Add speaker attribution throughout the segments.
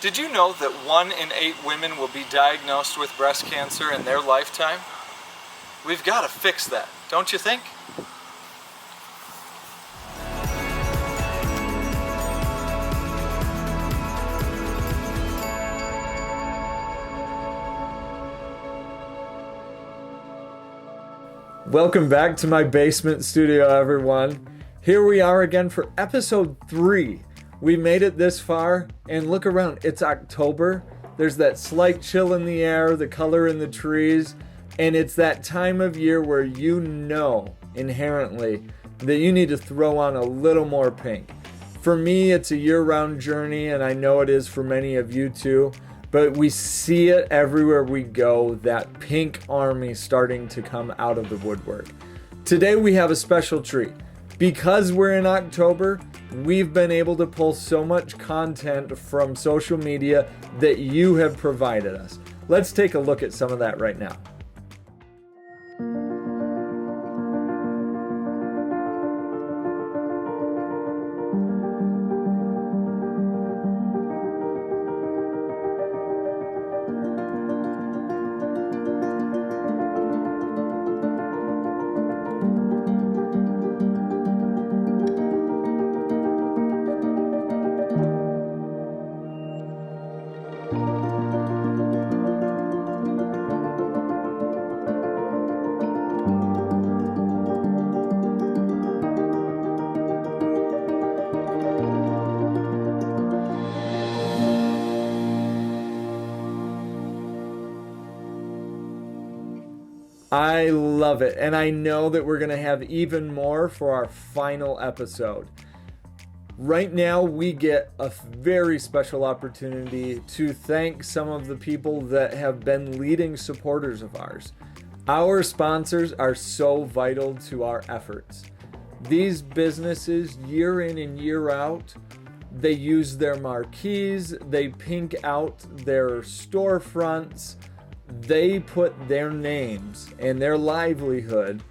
Speaker 1: Did you know that 1 in 8 women will be diagnosed with breast cancer in their lifetime? We've got to fix that, don't you think? Welcome back to my basement studio, everyone. Here we are again for episode 3. We made it this far, and look around, it's October. There's that slight chill in the air, the color in the trees, and it's that time of year where you know inherently that you need to throw on a little more pink. For me, it's a year-round journey, and I know it is for many of you too, but we see it everywhere we go, that pink army starting to come out of the woodwork. Today we have a special treat. Because we're in October, we've been able to pull so much content from social media that you have provided us. Let's take a look at some of that right now. I love it, and I know that we're going to have even more for our final episode. Right now, we get a very special opportunity to thank some of the people that have been leading supporters of ours. Our sponsors are so vital to our efforts. These businesses, year in and year out, they use their marquees, they pink out their storefronts, they put their names and their livelihood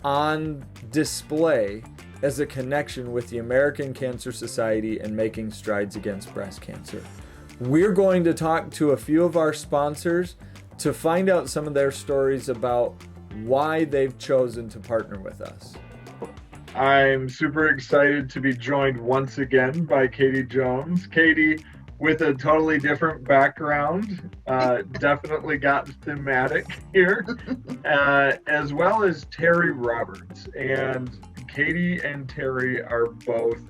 Speaker 1: on display as a connection with the American Cancer Society and making strides against breast cancer. We're going to talk to a few of our sponsors to find out some of their stories about why they've chosen to partner with us.
Speaker 2: I'm super excited to be joined once again by Katie Jones. Katie, with a totally different background, definitely got thematic here, as well as Terry Roberts. And Katie and Terry are both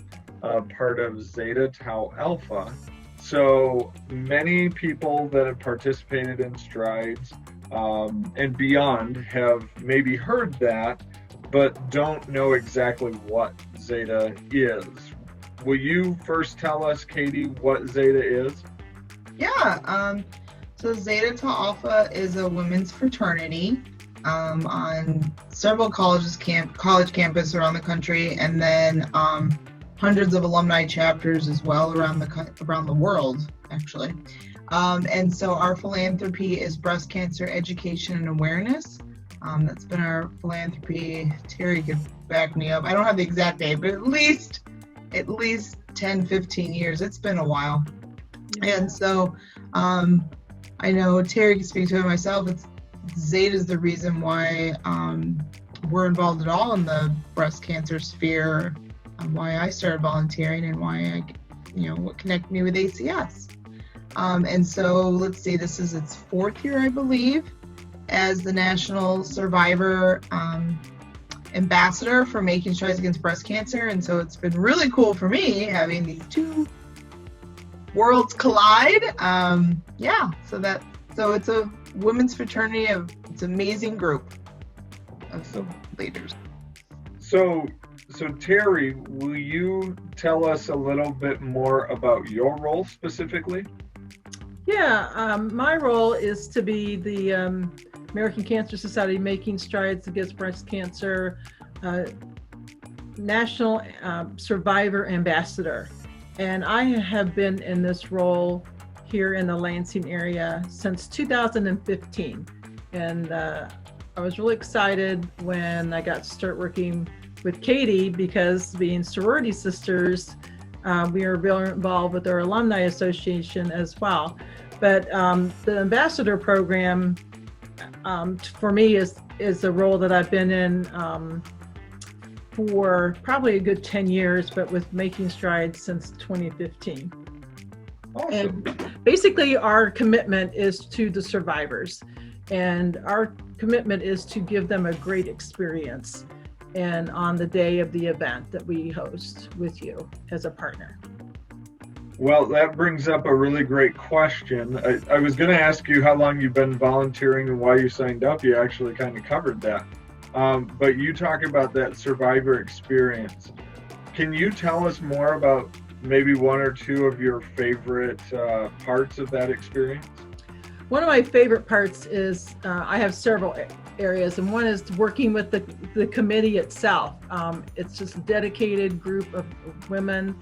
Speaker 2: part of Zeta Tau Alpha. So many people that have participated in Strides and beyond have maybe heard that, but don't know exactly what Zeta is. Will you first tell us, Katie, what Zeta is?
Speaker 3: Yeah, so Zeta Tau Alpha is a women's fraternity on several college campuses around the country, and then hundreds of alumni chapters as well around the world, actually. And so our philanthropy is breast cancer education and awareness. That's been our philanthropy. Terry could back me up. I don't have the exact date, but at least 10, 15 years. It's been a while. And so I know Terry can speak to it myself. Zeta is the reason why we're involved at all in the breast cancer sphere, why I started volunteering and why what connected me with ACS. And so let's see, this is its 4th year, I believe, as the National Survivor ambassador for Making Strides Against Breast Cancer. And so it's been really cool for me having these two worlds collide. So it's a women's fraternity it's an amazing group of leaders.
Speaker 2: So Terry, will you tell us a little bit more about your role specifically?
Speaker 4: Yeah, my role is to be the American Cancer Society Making Strides Against Breast Cancer National Survivor Ambassador. And I have been in this role here in the Lansing area since 2015. And I was really excited when I got to start working with Katie, because being sorority sisters, We are very involved with our alumni association as well. But the ambassador program, for me, is a role that I've been in for probably a good 10 years, but with Making Strides since 2015.
Speaker 2: Awesome.
Speaker 4: And basically our commitment is to the survivors, and our commitment is to give them a great experience and on the day of the event that we host with you as a partner.
Speaker 2: Well, that brings up a really great question. I was going to ask you how long you've been volunteering and why you signed up. You actually kind of covered that. But you talk about that survivor experience. Can you tell us more about maybe one or two of your favorite parts of that experience?
Speaker 4: One of my favorite parts is I have several areas, and one is working with the committee itself. It's just a dedicated group of women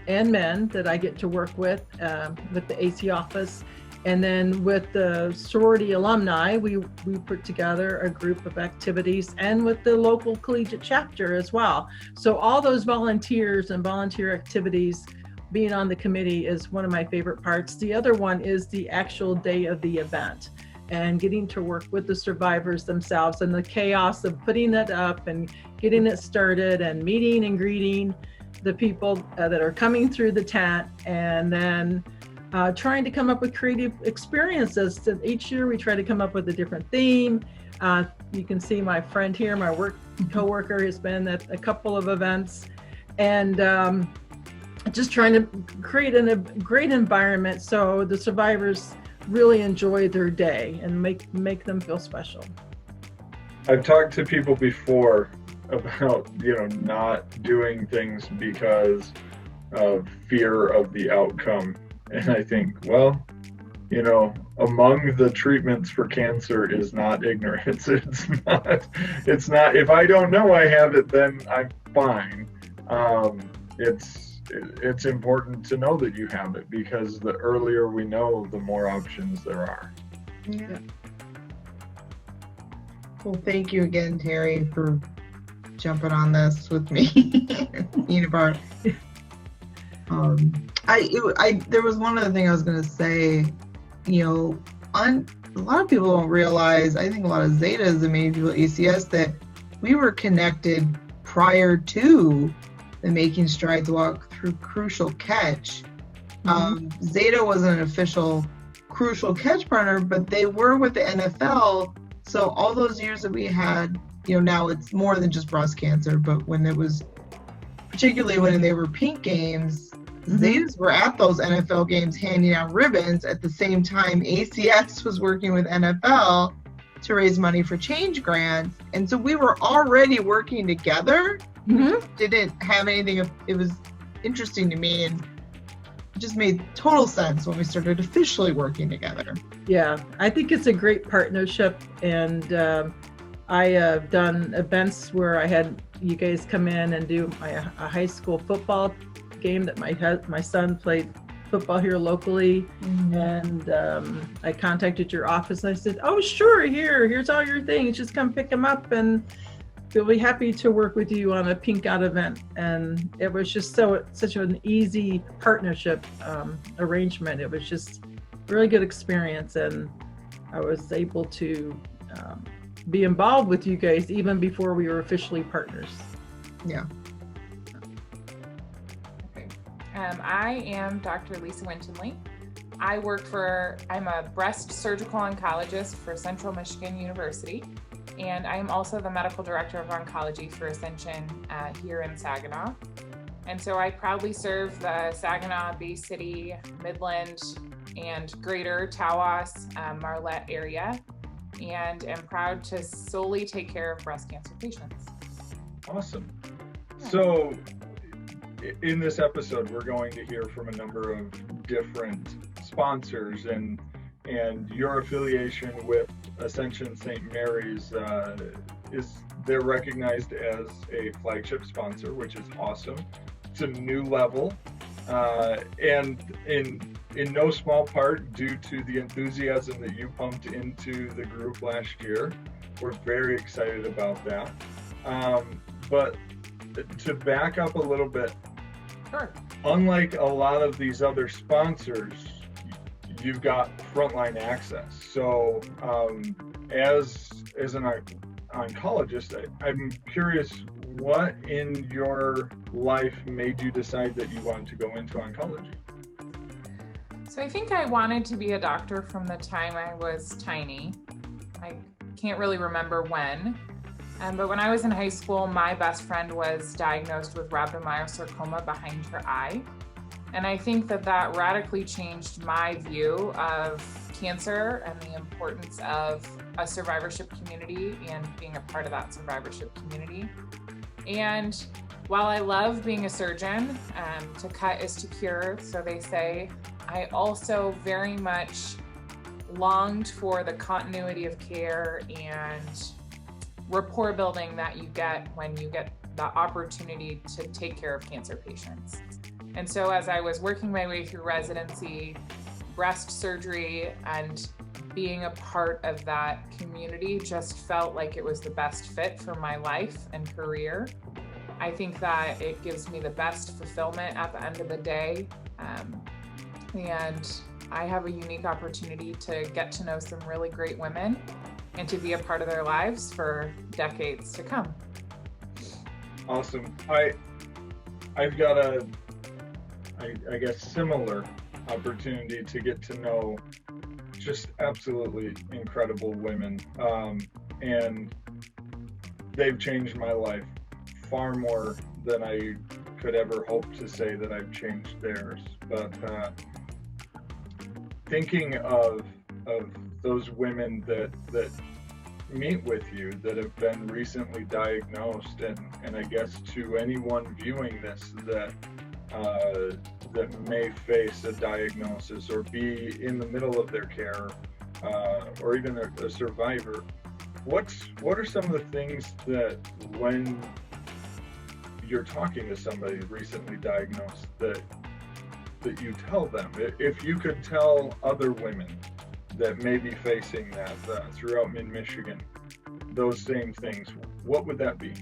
Speaker 4: and men that I get to work with the AC office. And then with the sorority alumni, we put together a group of activities, and with the local collegiate chapter as well. So all those volunteers and volunteer activities, being on the committee is one of my favorite parts. The other one is the actual day of the event and getting to work with the survivors themselves, and the chaos of putting it up and getting it started and meeting and greeting the people that are coming through the tent, and then trying to come up with creative experiences. So each year we try to come up with a different theme. You can see my friend here, my co-worker, has been at a couple of events, and just trying to create a great environment so the survivors really enjoy their day and make them feel special.
Speaker 2: I've talked to people before about, not doing things because of fear of the outcome. And I think, well, among the treatments for cancer is not ignorance. It's not, if I don't know I have it, then I'm fine. It's important to know that you have it, because the earlier we know, the more options there are.
Speaker 3: Yeah. Well, thank you again, Terry, for jumping on this with me. Unipart. There was one other thing I was going to say. A lot of people don't realize, I think a lot of Zetas and maybe people at ACS, that we were connected prior to the Making Strides walk through Crucial Catch. Zeta wasn't an official Crucial Catch partner, but they were with the NFL. So all those years that we had, now it's more than just breast cancer, but when it was, particularly when they were pink games, Zetas were at those NFL games handing out ribbons. At the same time, ACS was working with NFL to raise money for change grants. And so we were already working together. Didn't have anything. It was interesting to me, and it just made total sense when we started officially working together.
Speaker 4: Yeah, I think it's a great partnership, and I have done events where I had you guys come in and do a high school football game that my son played football here locally, and I contacted your office and I said, "Oh, sure, here's all your things. Just come pick them up, and we'll be happy to work with you on a pink out event." And it was just such an easy partnership arrangement. It was just a really good experience, and I was able to be involved with you guys even before we were officially partners.
Speaker 3: Yeah.
Speaker 5: Okay. I am Dr. Lisa Wintonley. I'm a breast surgical oncologist for Central Michigan University, and I am also the medical director of oncology for Ascension here in Saginaw. And so I proudly serve the Saginaw, Bay City, Midland, and Greater Tawas, Marlette area, and am proud to solely take care of breast cancer patients.
Speaker 2: Awesome. So in this episode, we're going to hear from a number of different sponsors, and your affiliation with Ascension St. Mary's they're recognized as a flagship sponsor, which is awesome. It's a new level, and in no small part due to the enthusiasm that you pumped into the group last year. We're very excited about that. But to back up a little bit,
Speaker 5: Sure.
Speaker 2: unlike a lot of these other sponsors, you've got frontline access. So as an oncologist, I'm curious, what in your life made you decide that you wanted to go into oncology?
Speaker 5: So I think I wanted to be a doctor from the time I was tiny. I can't really remember when. But when I was in high school, my best friend was diagnosed with rhabdomyosarcoma behind her eye. And I think that radically changed my view of cancer and the importance of a survivorship community and being a part of that survivorship community. And while I love being a surgeon, to cut is to cure, so they say, I also very much longed for the continuity of care and rapport building that you get when you get the opportunity to take care of cancer patients. And so as I was working my way through residency, breast surgery, and being a part of that community just felt like it was the best fit for my life and career. I think that it gives me the best fulfillment at the end of the day. And I have a unique opportunity to get to know some really great women and to be a part of their lives for decades to come.
Speaker 2: Awesome. I've got I guess similar opportunity to get to know just absolutely incredible women, and they've changed my life far more than I could ever hope to say that I've changed theirs. But thinking of those women that meet with you that have been recently diagnosed, and I guess to anyone viewing this that may face a diagnosis or be in the middle of their care, or even a survivor, what are some of the things that when you're talking to somebody recently diagnosed that you tell them, if you could tell other women that may be facing that throughout mid-Michigan, those same things, what would that be?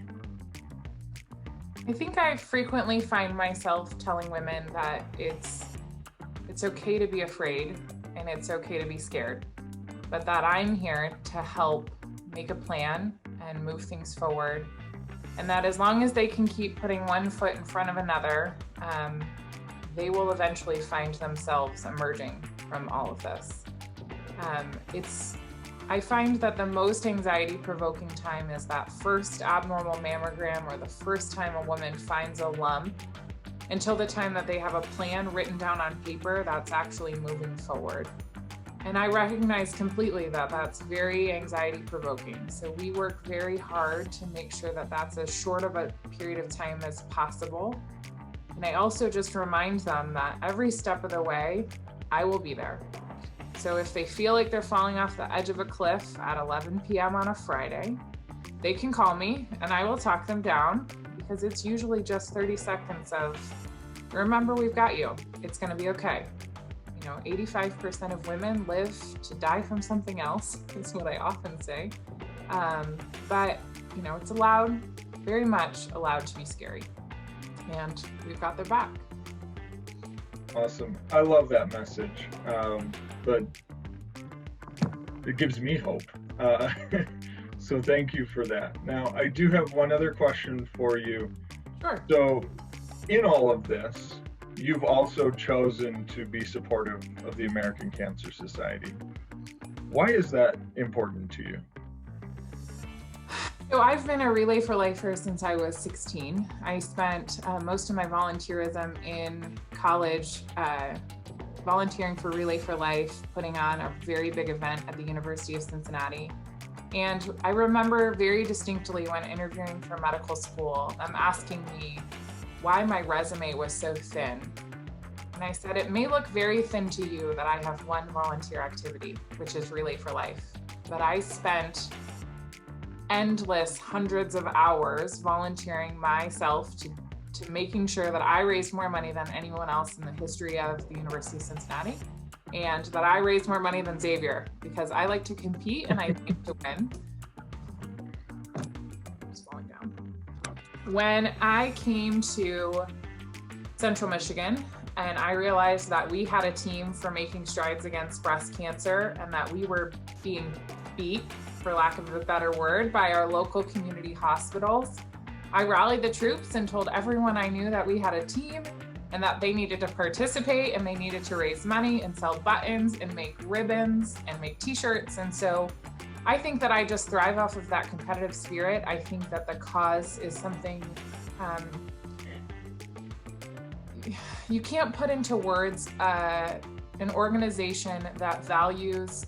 Speaker 5: I think I frequently find myself telling women that it's okay to be afraid and it's okay to be scared, but that I'm here to help make a plan and move things forward. And that as long as they can keep putting one foot in front of another, they will eventually find themselves emerging from all of this. I find that the most anxiety-provoking time is that first abnormal mammogram or the first time a woman finds a lump, until the time that they have a plan written down on paper that's actually moving forward. And I recognize completely that that's very anxiety-provoking. So we work very hard to make sure that that's as short of a period of time as possible. And I also just remind them that every step of the way, I will be there. So if they feel like they're falling off the edge of a cliff at 11 p.m. on a Friday, they can call me and I will talk them down, because it's usually just 30 seconds of, remember, we've got you. It's going to be okay. 85% of women live to die from something else, is what I often say. But, it's allowed, very much allowed to be scary. And we've got their back.
Speaker 2: Awesome. I love that message. But it gives me hope. So thank you for that. Now, I do have one other question for you.
Speaker 5: Sure.
Speaker 2: So in all of this, you've also chosen to be supportive of the American Cancer Society. Why is that important to you?
Speaker 5: So I've been a Relay for Lifer since I was 16. I spent most of my volunteerism in college volunteering for Relay for Life, putting on a very big event at the University of Cincinnati. And I remember very distinctly when interviewing for medical school, them asking me why my resume was so thin. And I said, it may look very thin to you that I have one volunteer activity, which is Relay for Life. But I spent endless hundreds of hours volunteering myself to making sure that I raised more money than anyone else in the history of the University of Cincinnati, and that I raised more money than Xavier, because I like to compete and I like to win. It's falling down. When I came to Central Michigan, and I realized that we had a team for making strides against breast cancer and that we were being beat, for lack of a better word, by our local community hospitals. I rallied the troops and told everyone I knew that we had a team and that they needed to participate and they needed to raise money and sell buttons and make ribbons and make t-shirts. And so I think that I just thrive off of that competitive spirit. I think that the cause is something you can't put into words. An organization that values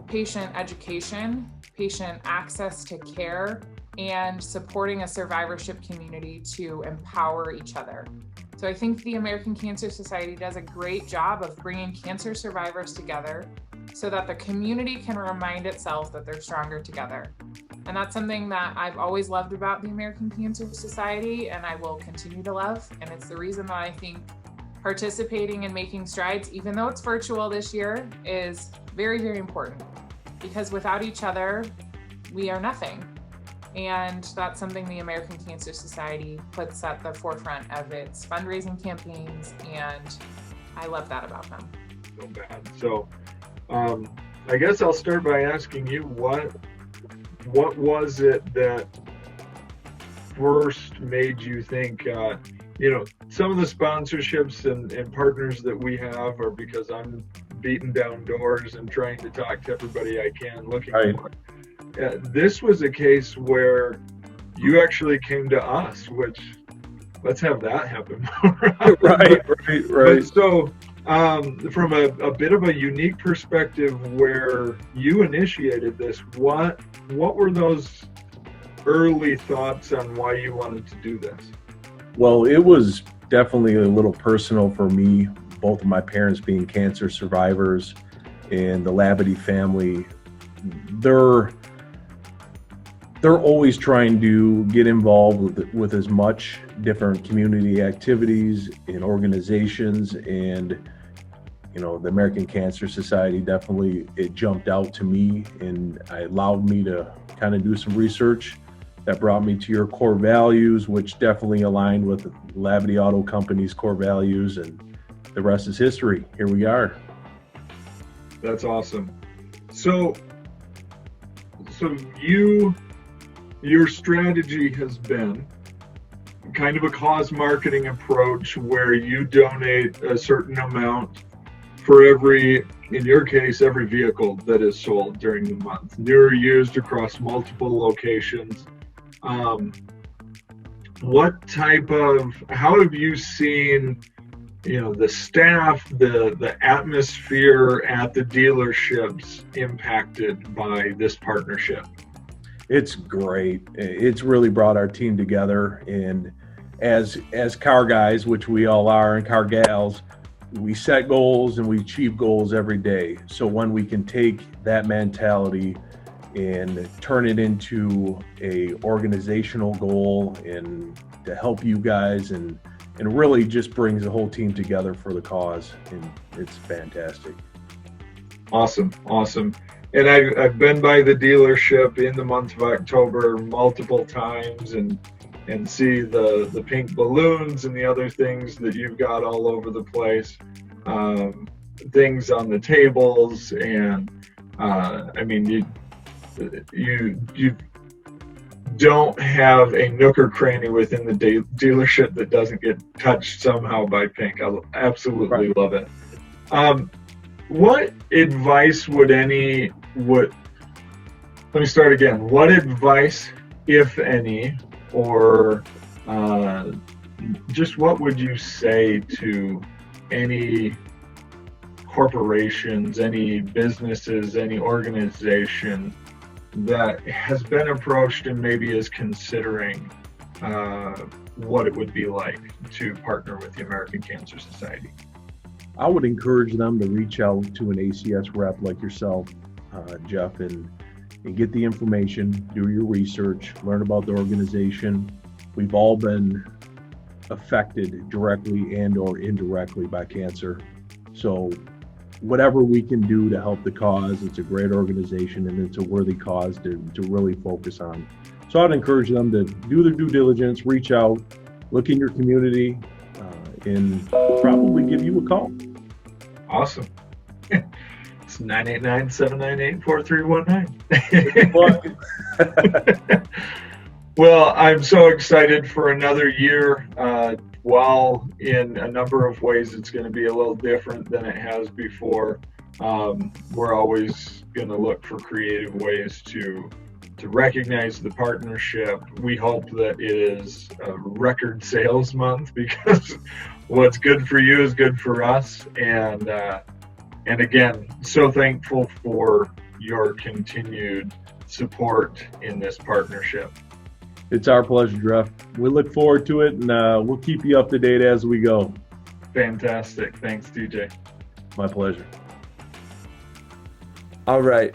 Speaker 5: patient education, patient access to care, and supporting a survivorship community to empower each other. So I think the American Cancer Society does a great job of bringing cancer survivors together so that the community can remind itself that they're stronger together. And that's something that I've always loved about the American Cancer Society, and I will continue to love. And it's the reason that I think participating and making strides, even though it's virtual this year, is very, very important. Because without each other, we are nothing. And that's something the American Cancer Society puts at the forefront of its fundraising campaigns, and I love that about them.
Speaker 2: So bad. So I guess I'll start by asking you, what was it that first made you think, some of the sponsorships and partners that we have are because I'm beating down doors and trying to talk to everybody I can looking for. This was a case where you actually came to us, which let's have that happen. Right. But so from a bit of a unique perspective where you initiated this, what were those early thoughts on why you wanted to do this?
Speaker 6: Well, it was definitely a little personal for me, both of my parents being cancer survivors, and the Labadie family. They're always trying to get involved with as much different community activities and organizations, and the American Cancer Society definitely, it jumped out to me, and it allowed me to kind of do some research that brought me to your core values, which definitely aligned with Labadie Auto Company's core values, and the rest is history. Here we are.
Speaker 2: That's awesome. So your strategy has been kind of a cause marketing approach where you donate a certain amount for every vehicle that is sold during the month. They're used across multiple locations. How have you seen, the staff, the atmosphere at the dealerships impacted by this partnership?
Speaker 6: It's great. It's really brought our team together, and as car guys, which we all are, and car gals, we set goals and we achieve goals every day. So when we can take that mentality and turn it into a organizational goal and to help you guys, and really just brings the whole team together for the cause, and it's fantastic.
Speaker 2: Awesome. And I've been by the dealership in the month of October multiple times and see the pink balloons and the other things that you've got all over the place, things on the tables, and you don't have a nook or cranny within the dealership that doesn't get touched somehow by pink. I absolutely love it. What advice what advice, if any, or just what would you say to any corporations, any businesses, any organization that has been approached and maybe is considering what it would be like to partner with the American Cancer Society?
Speaker 6: I would encourage them to reach out to an ACS rep like yourself, Jeff, and get the information, do your research, learn about the organization. We've all been affected directly and or indirectly by cancer. So whatever we can do to help the cause, it's a great organization and it's a worthy cause to really focus on. So I'd encourage them to do their due diligence, reach out, look in your community, can probably give you a call.
Speaker 2: Awesome. It's 989-798-4319. Well, I'm so excited for another year. While in a number of ways it's going to be a little different than it has before, we're always going to look for creative ways to recognize the partnership. We hope that it is a record sales month, because what's good for you is good for us. And again, so thankful for your continued support in this partnership.
Speaker 6: It's our pleasure, Jeff. We look forward to it, and we'll keep you up to date as we go.
Speaker 2: Fantastic. Thanks, DJ.
Speaker 6: My pleasure.
Speaker 1: All right.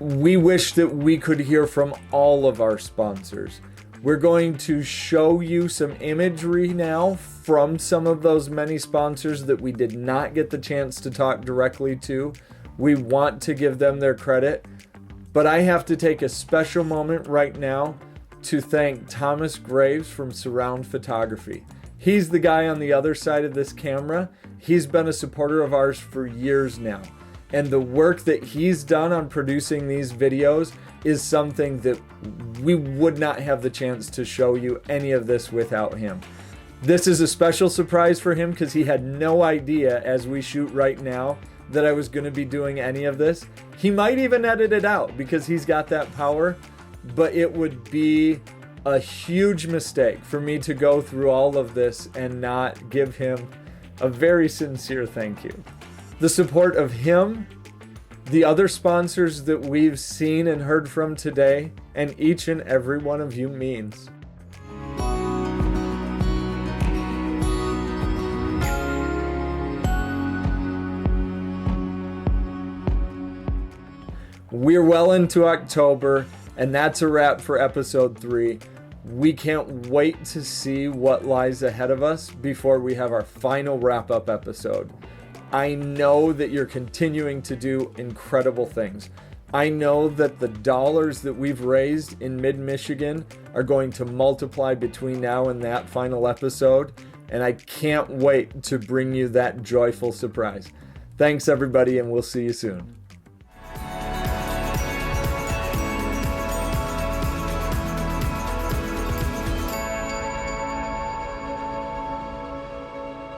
Speaker 1: We wish that we could hear from all of our sponsors. We're going to show you some imagery now from some of those many sponsors that we did not get the chance to talk directly to. We want to give them their credit, but I have to take a special moment right now to thank Thomas Graves from Surround Photography. He's the guy on the other side of this camera. He's been a supporter of ours for years now. And the work that he's done on producing these videos is something that we would not have the chance to show you any of this without him. This is a special surprise for him because he had no idea as we shoot right now that I was going to be doing any of this. He might even edit it out because he's got that power, but it would be a huge mistake for me to go through all of this and not give him a very sincere thank you. The support of him, the other sponsors that we've seen and heard from today, and each and every one of you means. We're well into October, and that's a wrap for episode 3. We can't wait to see what lies ahead of us before we have our final wrap-up episode. I know that you're continuing to do incredible things. I know that the dollars that we've raised in mid-Michigan are going to multiply between now and that final episode, and I can't wait to bring you that joyful surprise. Thanks, everybody, and we'll see you soon.